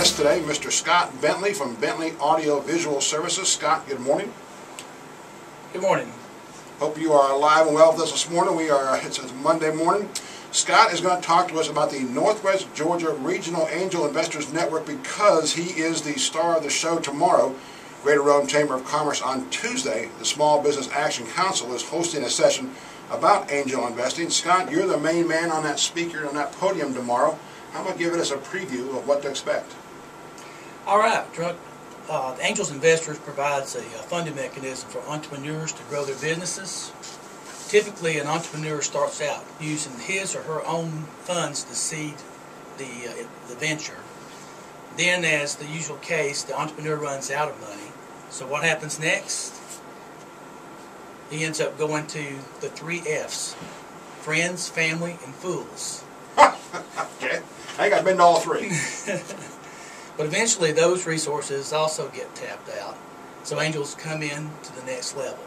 guest today, Mr. Scott Bentley from Bentley Audio Visual Services. Scott, good morning. Good morning. Hope you are alive and well with us this morning. It's Monday morning. Scott is going to talk to us about the Northwest Georgia Regional Angel Investors Network because he is the star of the show tomorrow. Greater Rome Chamber of Commerce on Tuesday, the Small Business Action Council is hosting a session about angel investing. Scott, you're the main man on that speaker on that podium tomorrow. How about giving us a preview of what to expect? All right, the Angels Investors provides a funding mechanism for entrepreneurs to grow their businesses. Typically, an entrepreneur starts out using his or her own funds to seed the venture. Then, as the usual case, the entrepreneur runs out of money. So what happens next? He ends up going to the 3 F's: friends, family, and fools. Okay, I think I've been to all 3. But eventually those resources also get tapped out. So angels come in to the next level.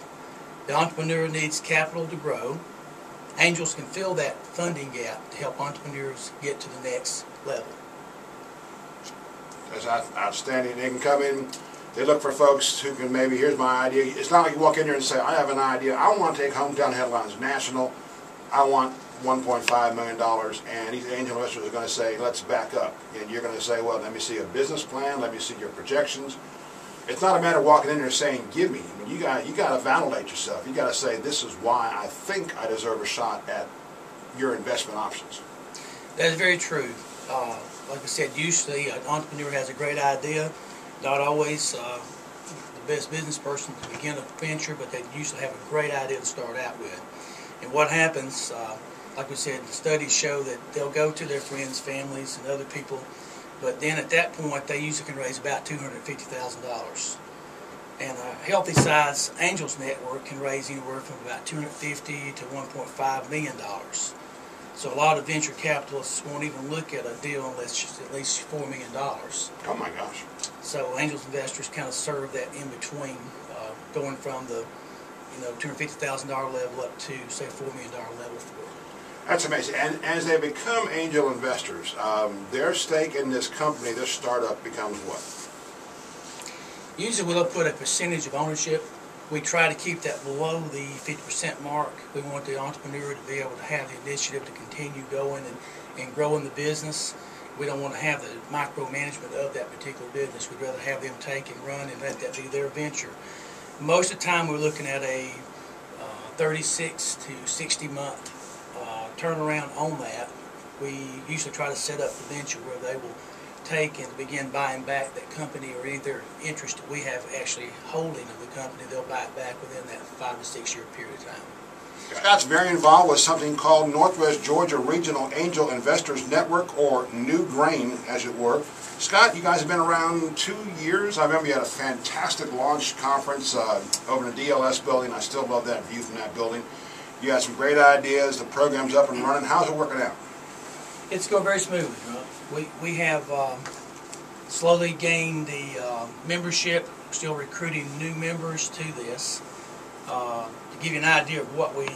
The entrepreneur needs capital to grow. Angels can fill that funding gap to help entrepreneurs get to the next level. That's outstanding. They can come in, they look for folks who can maybe, here's my idea. It's not like you walk in there and say, I have an idea. I want to take Hometown Headlines national. I want $1.5 million, and these angel investors are going to say, let's back up. And you're going to say, well, let me see a business plan, let me see your projections. It's not a matter of walking in there saying, give me. I mean, you got to validate yourself. You got to say, this is why I think I deserve a shot at your investment options. That is very true. Like I said, usually an entrepreneur has a great idea. Not always the best business person to begin a venture, but they usually have a great idea to start out with. And what happens, like we said, the studies show that they'll go to their friends, families, and other people, but then at that point they usually can raise about $250,000. And a healthy size Angels Network can raise anywhere from about $250,000 to $1.5 million. So a lot of venture capitalists won't even look at a deal unless it's at least $4 million. Oh my gosh. So Angels investors kind of serve that in between, going from the $250,000 level up to, say, $4 million level for it. That's amazing. And as they become angel investors, their stake in this company, this startup, becomes what? Usually we'll put a percentage of ownership. We try to keep that below the 50% mark. We want the entrepreneur to be able to have the initiative to continue going and growing the business. We don't want to have the micromanagement of that particular business. We'd rather have them take and run and let that be their venture. Most of the time we're looking at a 36 to 60 month turnaround on that. We usually try to set up the venture where they will take and begin buying back that company, or any other interest that we have actually holding of the company. They'll buy it back within that 5 to 6 year period of time. Scott's very involved with something called Northwest Georgia Regional Angel Investors Network, or New Grain, as it were. Scott, you guys have been around 2 years. I remember you had a fantastic launch conference over in the DLS building. I still love that view from that building. You had some great ideas. The program's up and running. How's it working out? It's going very smoothly. We have slowly gained the membership. We're still recruiting new members to this. To give you an idea of what we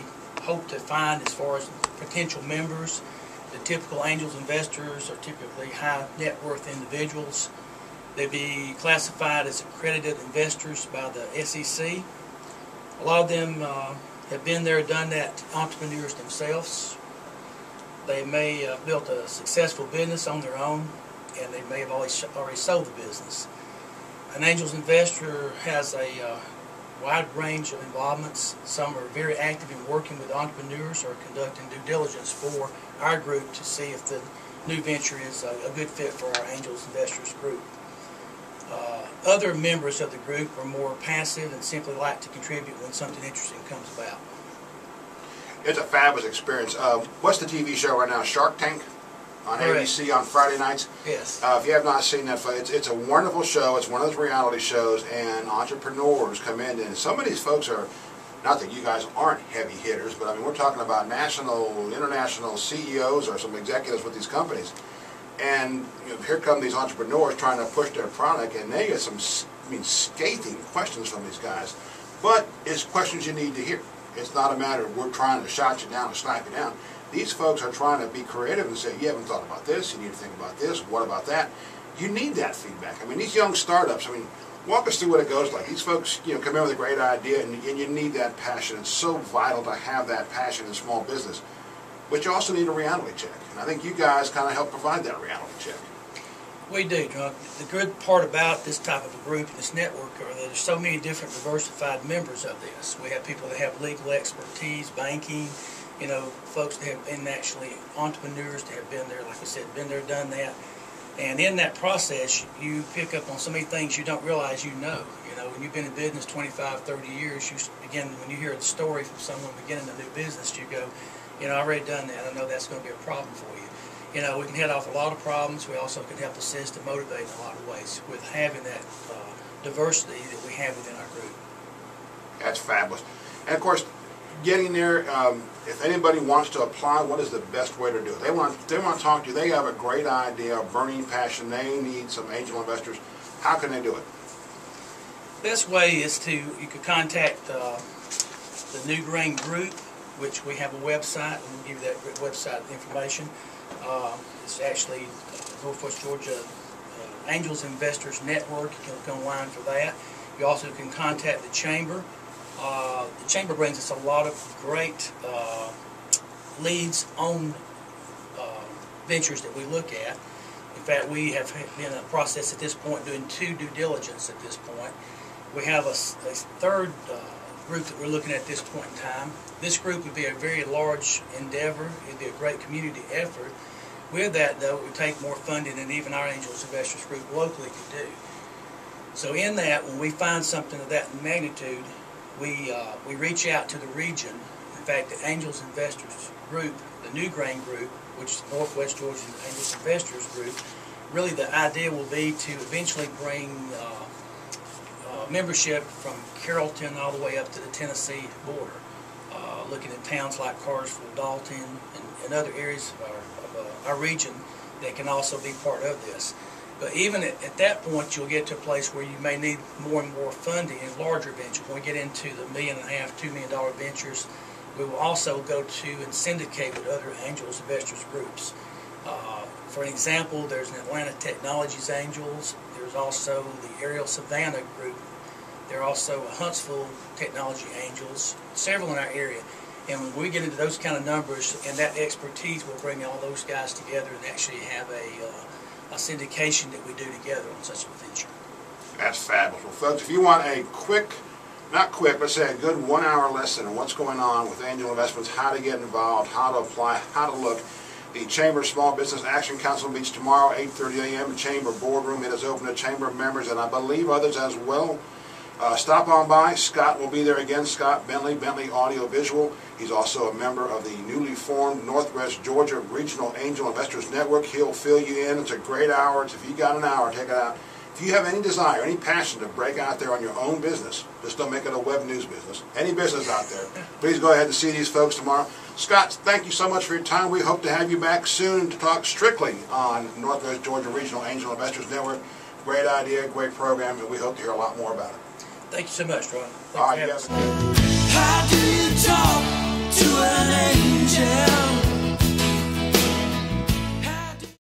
hope to find as far as potential members, the typical angels investors are typically high net worth individuals. They be classified as accredited investors by the SEC. A lot of them have been there, done that, entrepreneurs themselves. They may have built a successful business on their own, and they may have already sold the business. An angels investor has a wide range of involvements. Some are very active in working with entrepreneurs or conducting due diligence for our group to see if the new venture is a good fit for our angels investors group. Other members of the group are more passive and simply like to contribute when something interesting comes about. It's a fabulous experience. What's the TV show right now? Shark Tank on ABC on Friday nights? Yes. If you have not seen that, it's a wonderful show. It's one of those reality shows, and entrepreneurs come in, and some of these folks are, not that you guys aren't heavy hitters, but I mean, we're talking about national, international CEOs or some executives with these companies. And here come these entrepreneurs trying to push their product, and they get some, scathing questions from these guys. But it's questions you need to hear. It's not a matter of we're trying to shut you down or snipe you down. These folks are trying to be creative and say, you haven't thought about this, you need to think about this, what about that? you need that feedback. I mean, these young startups, I mean, walk us through what it goes like. These folks, come in with a great idea, and you need that passion. It's so vital to have that passion in small business. But you also need a reality check. And I think you guys kind of help provide that reality check. We do, John. The good part about this type of a group, this network, are that there's so many different diversified members of this. We have people that have legal expertise, banking, folks that have been actually entrepreneurs that have been there, like I said, been there, done that. And in that process, you pick up on so many things you don't realize you know. When you've been in business 25, 30 years, when you hear the story from someone beginning a new business, you go, I've already done that. I know that's going to be a problem for you. We can head off a lot of problems. We also can help assist and motivate in a lot of ways with having that diversity that we have within our group. That's fabulous. And of course, getting there, if anybody wants to apply, what is the best way to do it? They want to talk to you. They have a great idea, a burning passion. They need some angel investors. How can they do it? Best way is you could contact the New Grain Group, which we have a website. We'll give you that website information. It's actually Northwest Georgia Angels Investors Network. You can look online for that. You also can contact the Chamber. The Chamber brings us a lot of great leads on ventures that we look at. In fact, we have been in a process at this point doing 2 due diligence at this point. We have a third group that we're looking at this point in time. This group would be a very large endeavor. It would be a great community effort. With that, though, it would take more funding than even our Angels Investors group locally could do. So in that, when we find something of that magnitude, we reach out to the region. In fact, the Angels Investors group, the New Grain Group, which is the Northwest Georgia Angels Investors group, really the idea will be to eventually bring membership from Carrollton all the way up to the Tennessee border, looking at towns like Cartersville, Dalton, and other areas of our region that can also be part of this. But even at that point, you'll get to a place where you may need more and more funding in larger ventures. When we get into the $1.5 million, $2 million ventures, we will also go to and syndicate with other Angels Investors groups. For an example, there's an Atlanta Technologies Angels. There's also the Ariel Savannah group. There are also a Huntsville Technology Angels, several in our area. And when we get into those kind of numbers and that expertise, we'll bring all those guys together and actually have a syndication that we do together on such a venture. That's fabulous. Well, folks, if you want a let's say a good 1-hour lesson on what's going on with angel investments, how to get involved, how to apply, how to look, the Chamber Small Business Action Council meets tomorrow, 8:30 a.m. The Chamber Boardroom. It is open to Chamber members and I believe others as well. Stop on by. Scott will be there again. Scott Bentley Audio Visual. He's also a member of the newly formed Northwest Georgia Regional Angel Investors Network. He'll fill you in. It's a great hour. If you got an hour, take it out. If you have any desire, any passion to break out there on your own business, just don't make it a web news business. Any business out there, please go ahead and see these folks tomorrow. Scott, thank you so much for your time. We hope to have you back soon to talk strictly on Northwest Georgia Regional Angel Investors Network. Great idea, great program, and we hope to hear a lot more about it. Thank you so much, Ron. All right, you have a good day. How do you talk to an angel?